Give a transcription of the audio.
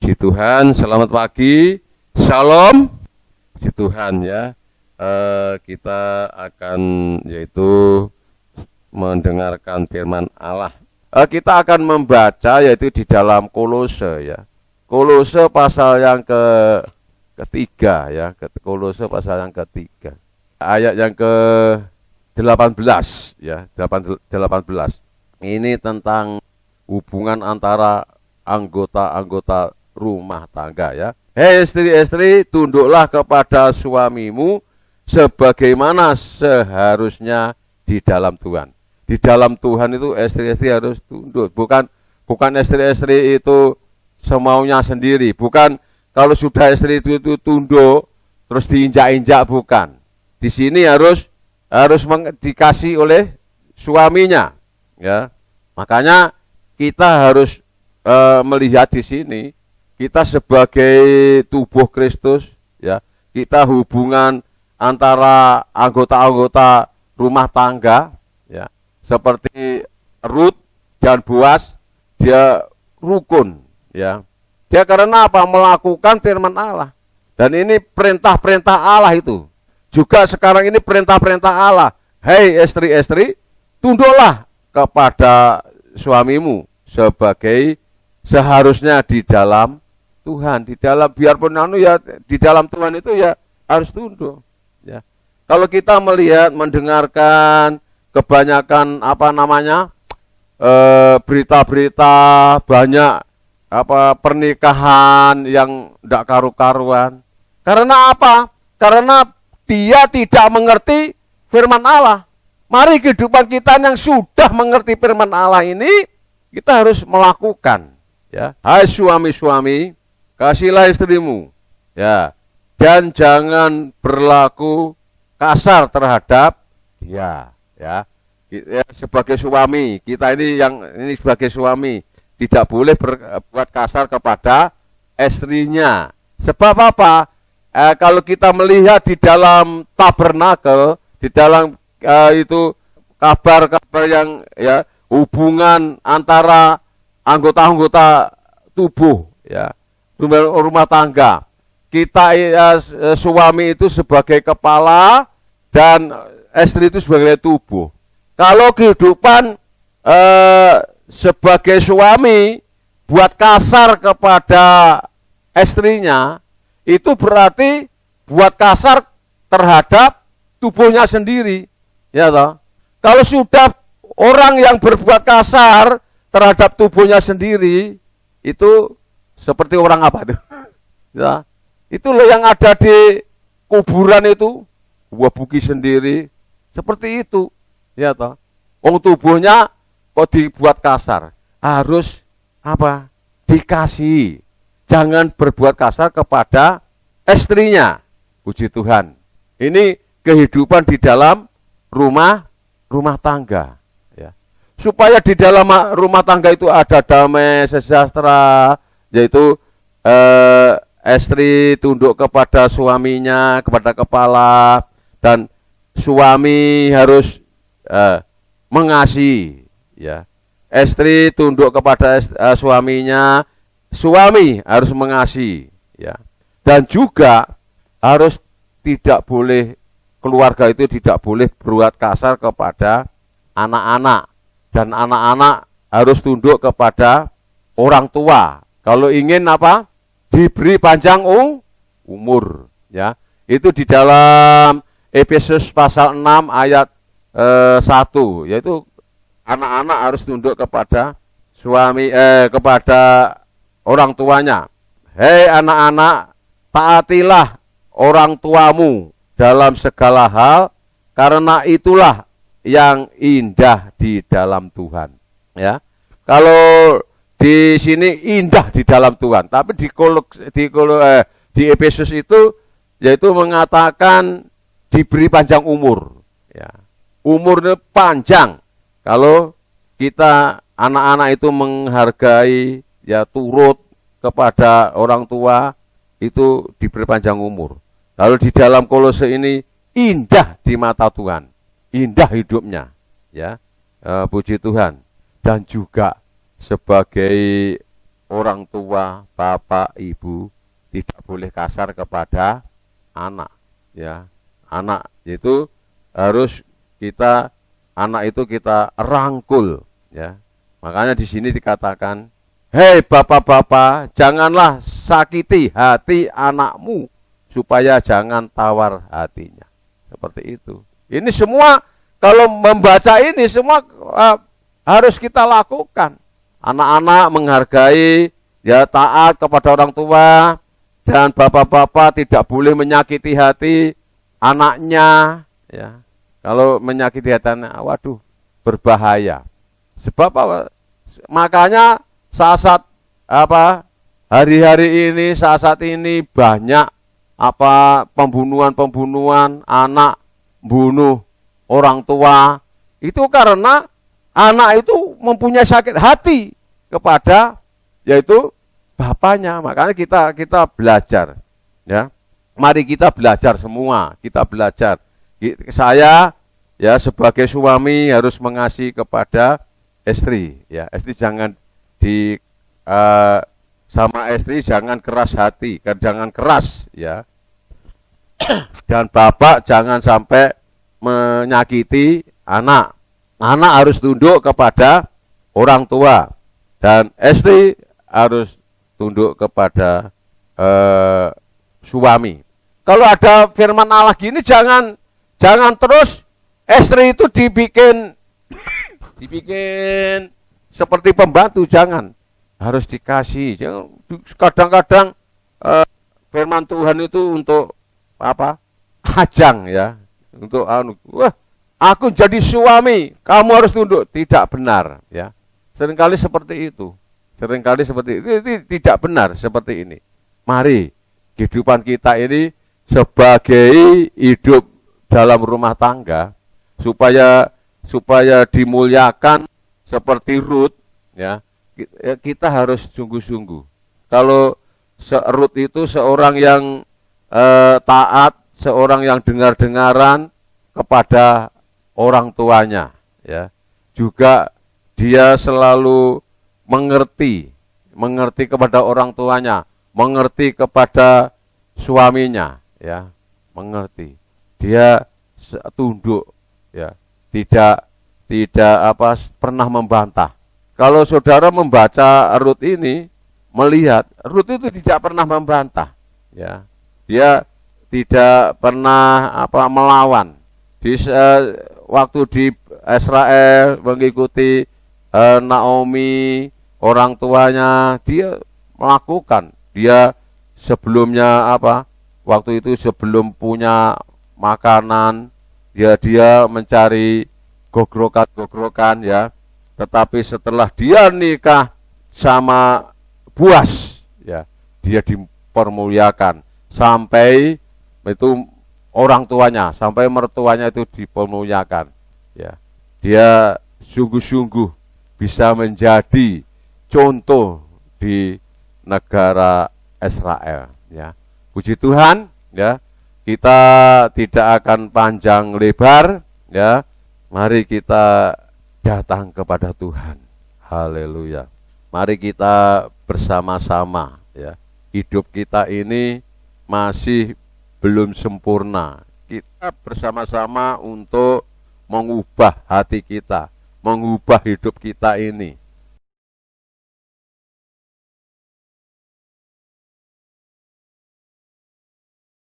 Puji Tuhan, selamat pagi, Shalom. Puji Tuhan ya. Kita akan yaitu mendengarkan firman Allah. Kita akan membaca yaitu di dalam Kolose ya. Kolose pasal yang ketiga ya. Kolose pasal yang ketiga. Ayat yang ke-18 ya, 18. Ini tentang hubungan antara anggota-anggota rumah tangga ya. Hei istri-istri, tunduklah kepada suamimu sebagaimana seharusnya di dalam Tuhan. Di dalam Tuhan itu istri-istri harus tunduk. Bukan istri-istri itu semaunya sendiri. Bukan kalau sudah istri itu tunduk terus diinjak-injak, bukan. Di sini harus dikasih oleh suaminya ya. Makanya kita harus melihat di sini kita sebagai tubuh Kristus ya, kita hubungan antara anggota-anggota rumah tangga ya, seperti Ruth dan Boaz, dia rukun ya. Dia karena apa? Melakukan firman Allah. Dan ini perintah-perintah Allah itu. Juga sekarang ini perintah-perintah Allah. Hei istri-istri, tunduklah kepada suamimu sebagai seharusnya di dalam Tuhan, di dalam biarpun di dalam Tuhan itu ya harus tunduk. Ya. Kalau kita melihat, mendengarkan kebanyakan berita-berita banyak pernikahan yang tidak karu-karuan. Karena apa? Karena dia tidak mengerti firman Allah. Mari kehidupan kita yang sudah mengerti firman Allah ini kita harus melakukan. Ya, hai suami-suami, kasihlah istrimu, ya, dan jangan berlaku kasar terhadap dia, ya. Sebagai suami, kita ini sebagai suami tidak boleh berbuat kasar kepada istrinya. Sebab apa? Kalau kita melihat di dalam tabernakel, di dalam itu kabar-kabar yang ya hubungan antara anggota-anggota tubuh ya, rumah tangga. Kita suami itu sebagai kepala dan istri itu sebagai tubuh. Kalau kehidupan sebagai suami buat kasar kepada istrinya, itu berarti buat kasar terhadap tubuhnya sendiri. Ya toh? Kalau sudah orang yang berbuat kasar terhadap tubuhnya sendiri, itu seperti orang apa itu? Ya, itu loh yang ada di kuburan itu, buah buki sendiri, seperti itu. Ya toh, tubuhnya kok dibuat kasar, harus apa? Dikasih, jangan berbuat kasar kepada istrinya. Puji Tuhan. Ini kehidupan di dalam rumah tangga. Supaya di dalam rumah tangga itu ada damai sejahtera, yaitu istri tunduk kepada suaminya, kepada kepala, dan suami harus mengasihi ya. Istri tunduk kepada suaminya, suami harus mengasihi ya. Dan juga harus tidak boleh, keluarga itu tidak boleh berbuat kasar kepada anak-anak. Dan anak-anak harus tunduk kepada orang tua. Kalau ingin apa? Diberi panjang umur. Ya, itu di dalam Efesus pasal 6 ayat 1. Yaitu anak-anak harus tunduk kepada kepada orang tuanya. Hei anak-anak, taatilah orang tuamu dalam segala hal, karena itulah yang indah di dalam Tuhan. Ya, kalau di sini indah di dalam Tuhan, tapi di Efesus itu yaitu mengatakan diberi panjang umur. Ya, umurnya panjang. Kalau kita anak-anak itu menghargai, ya turut kepada orang tua, itu diberi panjang umur. Lalu di dalam Kolose ini indah di mata Tuhan. Indah hidupnya, ya, puji Tuhan. Dan juga sebagai orang tua, bapak, ibu tidak boleh kasar kepada anak, ya. Anak itu harus anak itu kita rangkul, ya. Makanya di sini dikatakan, hei bapak-bapak, janganlah sakiti hati anakmu supaya jangan tawar hatinya. Seperti itu. Ini semua kalau membaca ini semua harus kita lakukan. Anak-anak menghargai, ya, taat kepada orang tua, dan bapak-bapak tidak boleh menyakiti hati anaknya, ya. Kalau menyakiti hati anak, waduh, berbahaya. Sebab apa? Makanya saat hari-hari ini, saat ini banyak pembunuhan anak, bunuh orang tua. Itu karena anak itu mempunyai sakit hati kepada yaitu bapaknya. Makanya kita belajar, ya. Mari kita belajar semua, kita belajar. Saya, ya, sebagai suami harus mengasihi kepada istri, ya. Istri jangan sama istri jangan keras hati, jangan keras, ya. Dan bapak jangan sampai menyakiti anak. Anak harus tunduk kepada orang tua, dan istri harus tunduk kepada suami. Kalau ada firman Allah gini, jangan terus istri itu dibikin seperti pembantu, jangan. Harus dikasih. Kadang-kadang firman Tuhan itu untuk ajang, ya. Untuk aku jadi suami, kamu harus tunduk. Tidak benar, ya. Seringkali seperti itu. Itu tidak benar seperti ini. Mari kehidupan kita ini sebagai hidup dalam rumah tangga supaya dimuliakan seperti Rut, ya. Kita harus sungguh-sungguh. Kalau Rut itu seorang yang taat, seorang yang dengar-dengaran kepada orang tuanya, ya. Juga dia selalu mengerti kepada orang tuanya, mengerti kepada suaminya, ya, mengerti. Dia tunduk, ya, tidak pernah membantah. Kalau saudara membaca Rut ini, melihat Rut itu tidak pernah membantah, ya. Dia tidak pernah melawan. Waktu di Israel mengikuti Naomi, orang tuanya, dia melakukan. Dia sebelumnya waktu itu sebelum punya makanan, dia mencari gogrok-gogrokan, ya. Tetapi setelah dia nikah sama Boas, ya, dia dipermuliakan sampai itu orang tuanya, sampai mertuanya itu dipermuliakan, ya. Dia sungguh-sungguh bisa menjadi contoh di negara Israel, ya. Puji Tuhan, ya. Kita tidak akan panjang lebar, ya. Mari kita datang kepada Tuhan. Haleluya. Mari kita bersama-sama, ya. Hidup kita ini masih belum sempurna. Kita bersama-sama untuk mengubah hati kita, mengubah hidup kita ini.